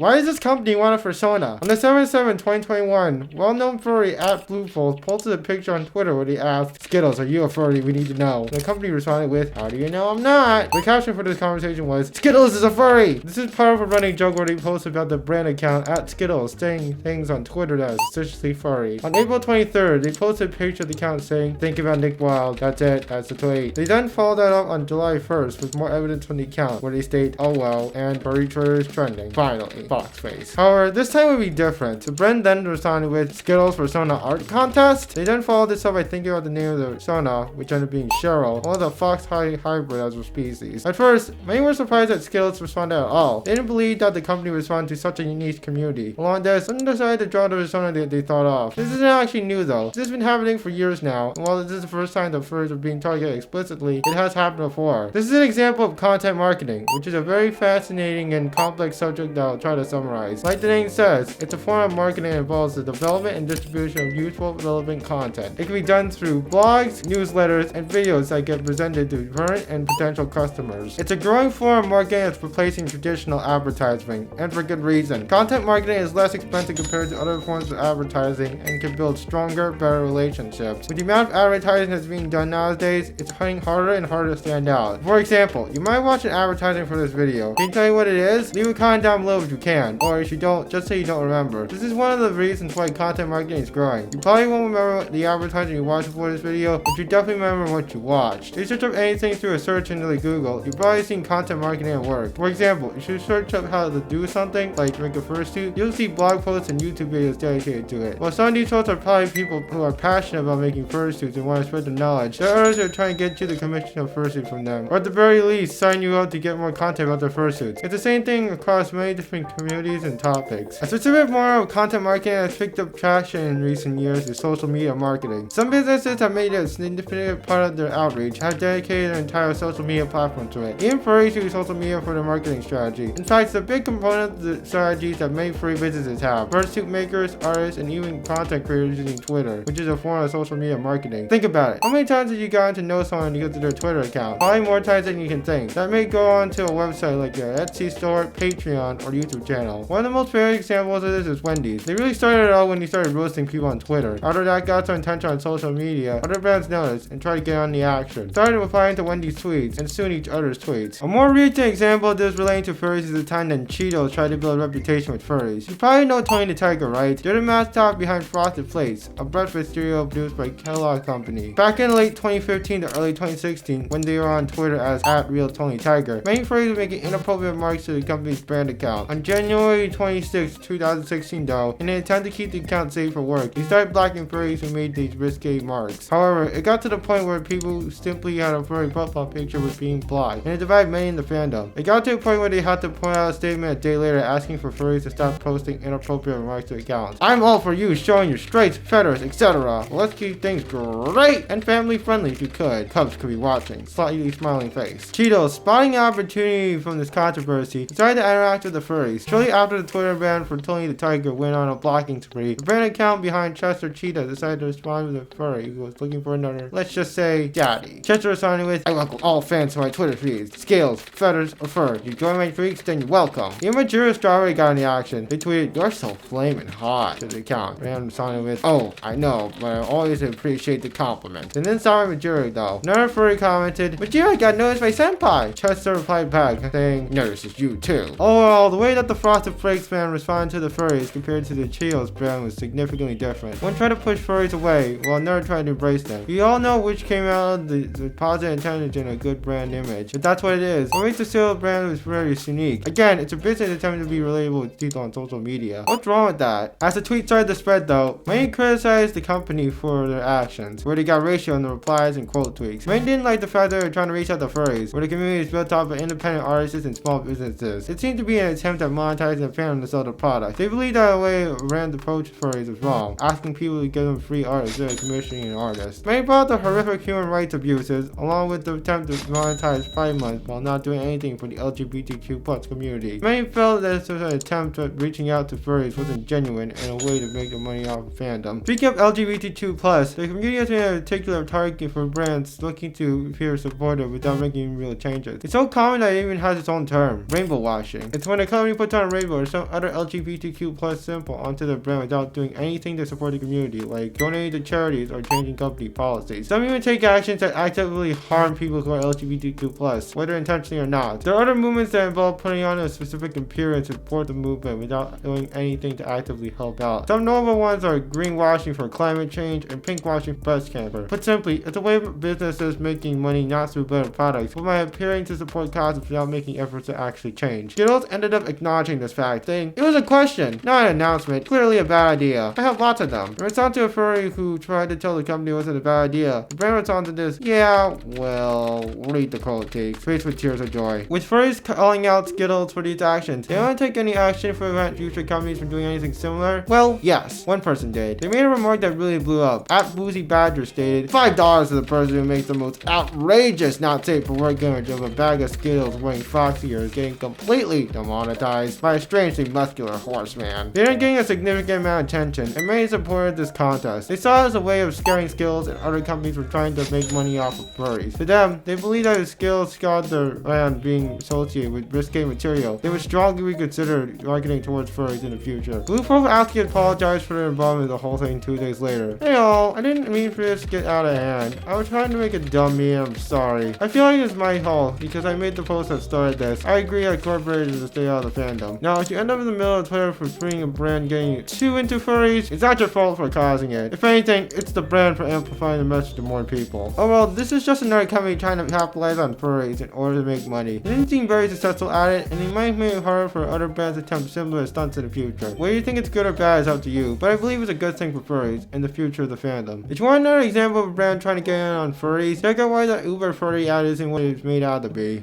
Why does this company want a fursona? On December 7, 2021, well-known furry at Bluefold posted a picture on Twitter where they asked, Skittles, are you a furry? We need to know. And the company responded with, how do you know I'm not? The caption for this conversation was, Skittles is a furry! This is part of a running joke where they posted about the brand account at Skittles saying things on Twitter that is suspiciously furry. On April 23rd, they posted a picture of the account saying, think about Nick Wilde. That's it. That's the tweet. They then followed that up on July 1st with more evidence from the account where they state, oh well, and furry Twitter is trending. Finally. Box face. However, this time would be different. The brand then responded with Skittles Fursona art contest. They then followed this up by thinking about the name of the persona, which ended up being Cheryl, one of the fox hybrid as a species. At first, many were surprised that Skittles responded at all. They didn't believe that the company would respond to such a unique community. Along this, some decided to draw the persona that they thought of. This isn't actually new though. This has been happening for years now, and while this is the first time the furries are being targeted explicitly, it has happened before. This is an example of content marketing, which is a very fascinating and complex subject that I'll try to summarize. Like the name says, it's a form of marketing that involves the development and distribution of useful, relevant content. It can be done through blogs, newsletters, and videos that get presented to current and potential customers. It's a growing form of marketing that's replacing traditional advertising, and for good reason. Content marketing is less expensive compared to other forms of advertising and can build stronger, better relationships. With the amount of advertising that's being done nowadays, it's getting harder and harder to stand out. For example, you might watch an advertising for this video. Can you tell me what it is? Leave a comment down below if you can, or if you don't, just say you don't remember. This is one of the reasons why content marketing is growing. You probably won't remember the advertising you watched before this video, but you definitely remember what you watched. If you search up anything through a search engine like Google, you've probably seen content marketing at work. For example, if you search up how to do something, like make a fursuit, you'll see blog posts and YouTube videos dedicated to it. While some of these posts are probably people who are passionate about making fursuits and want to spread the knowledge, there are others that are trying to get you the commission of fursuit from them, or at the very least, sign you up to get more content about their fursuits. It's the same thing across many different communities and topics. A specific form of content marketing has picked up traction in recent years is social media marketing. Some businesses have made it a significant part of their outreach, have dedicated an entire social media platform to it. Even furries use social media for their marketing strategy. In fact, it's a big component of the strategies that many furry businesses have. Fursuit makers, artists, and even content creators using Twitter, which is a form of social media marketing. Think about it. How many times have you gotten to know someone because of their Twitter account? Probably more times than you can think. That may go on to a website like your Etsy store, Patreon, or YouTube channel. One of the most famous examples of this is Wendy's. They really started it out when they started roasting people on Twitter. After that got some attention on social media, other brands noticed and tried to get on the action. Started replying to Wendy's tweets and soon each other's tweets. A more recent example of this relating to furries is the time that Cheetos tried to build a reputation with furries. You probably know Tony the Tiger, right? They're the mascot behind Frosted Flakes, a breakfast cereal produced by Kellogg Company. Back in late 2015 to early 2016, when they were on Twitter as @RealTonyTiger, many furries were making inappropriate remarks to the company's brand account. On January 26, 2016 though, in an attempt to keep the account safe for work, they started blocking furries who made these risque marks. However, it got to the point where people who simply had a furry profile picture was being blocked, and it divided many in the fandom. It got to a point where they had to put out a statement a day later asking for furries to stop posting inappropriate remarks to accounts. I'm all for you showing your stripes, feathers, etc. Let's keep things great and family friendly if you could. Cubs could be watching. Slightly smiling face. Cheetos, spotting an opportunity from this controversy, decided to interact with the furries. Shortly after the Twitter ban for Tony the Tiger went on a blocking spree, the brand account behind Chester Cheetah decided to respond with a furry who was looking for another, let's just say, daddy. Chester responded with, I welcome all fans to my Twitter feeds. Scales, feathers, or fur. You join my freaks, then you're welcome. The immature Strawberry got in the action. They tweeted, you're so flaming hot to the account. Brand responded with, oh, I know, but I always appreciate the compliment. And then Sorry Majuri though. Another furry commented, Majuri got noticed by Senpai. Chester replied back, saying, notices you too. Overall, the way that the Frosted Flakes brand responded to the furries compared to the Cheetos brand was significantly different. One tried to push furries away, while another tried to embrace them. We all know which came out of the positive intention and a good brand image. But that's what it is. What makes the Skittles brand was very unique. Again, it's a business attempting to be relatable with people on social media. What's wrong with that? As the tweet started to spread though, many criticized the company for their actions, where they got ratio in the replies and quote tweaks. Many didn't like the fact that they were trying to reach out to furries, where the community is built off of independent artists and small businesses. It seemed to be an attempt at monetizing the fandom to sell the product. They believed that a way around the approach to furries was wrong, asking people to give them free art instead of commissioning an artist. Many brought the horrific human rights abuses, along with the attempt to monetize Pride Month while not doing anything for the LGBTQ+ community. Many felt that this was an attempt at reaching out to furries wasn't genuine and a way to make the money off of fandom. Speaking of LGBTQ+, the community has been a particular target for brands looking to appear supportive without making real changes. It's so common that it even has its own term, rainbow washing. It's when a company puts Photon Rainbow, or some other LGBTQ plus symbol onto their brand without doing anything to support the community, like donating to charities or changing company policies. Some even take actions that actively harm people who are LGBTQ plus, whether intentionally or not. There are other movements that involve putting on a specific appearance to support the movement without doing anything to actively help out. Some notable ones are greenwashing for climate change and pinkwashing for breast cancer. Put simply, it's a way of businesses making money not through better products, but by appearing to support causes without making efforts to actually change. Skittles ended up acknowledging this fact, saying, "It was a question, not an announcement. Clearly a bad idea. I have lots of them." In response to a furry who tried to tell the company it wasn't a bad idea, the brand responded to this, "Yeah, well, read the quote take, faced with tears of joy." With furries calling out Skittles for these actions, they don't take any action to prevent future companies from doing anything similar? Well, yes, one person did. They made a remark that really blew up. At Boozy Badger stated, $5 to the person who makes the most outrageous not safe for work image of a bag of Skittles wearing fox ears getting completely demonetized by a strangely muscular horseman. They didn't gain a significant amount of attention, and many supported this contest. They saw it as a way of scaring Skittles, and other companies were trying to make money off of furries. To them, they believe that if Skittles got their brand being associated with risque material, they would strongly reconsider marketing towards furries in the future. Blue Wolf actually apologized for their involvement in the whole thing 2 days later. "Hey all, I didn't mean for this to get out of hand. I was trying to make a dumb meme, I'm sorry. I feel like it's my fault because I made the post that started this. I agree I corporations to stay out of the fandom. Now, if you end up in the middle of Twitter for freeing a brand getting too into furries, it's not your fault for causing it. If anything, it's the brand for amplifying the message to more people. Oh well, this is just another company trying to capitalize on furries in order to make money. They didn't seem very successful at it, and they might make it harder for other brands to attempt similar stunts in the future. Whether you think it's good or bad is up to you, but I believe it's a good thing for furries and the future of the fandom." If you want another example of a brand trying to get in on furries, check out why the Uber furry ad isn't what it's made out to be.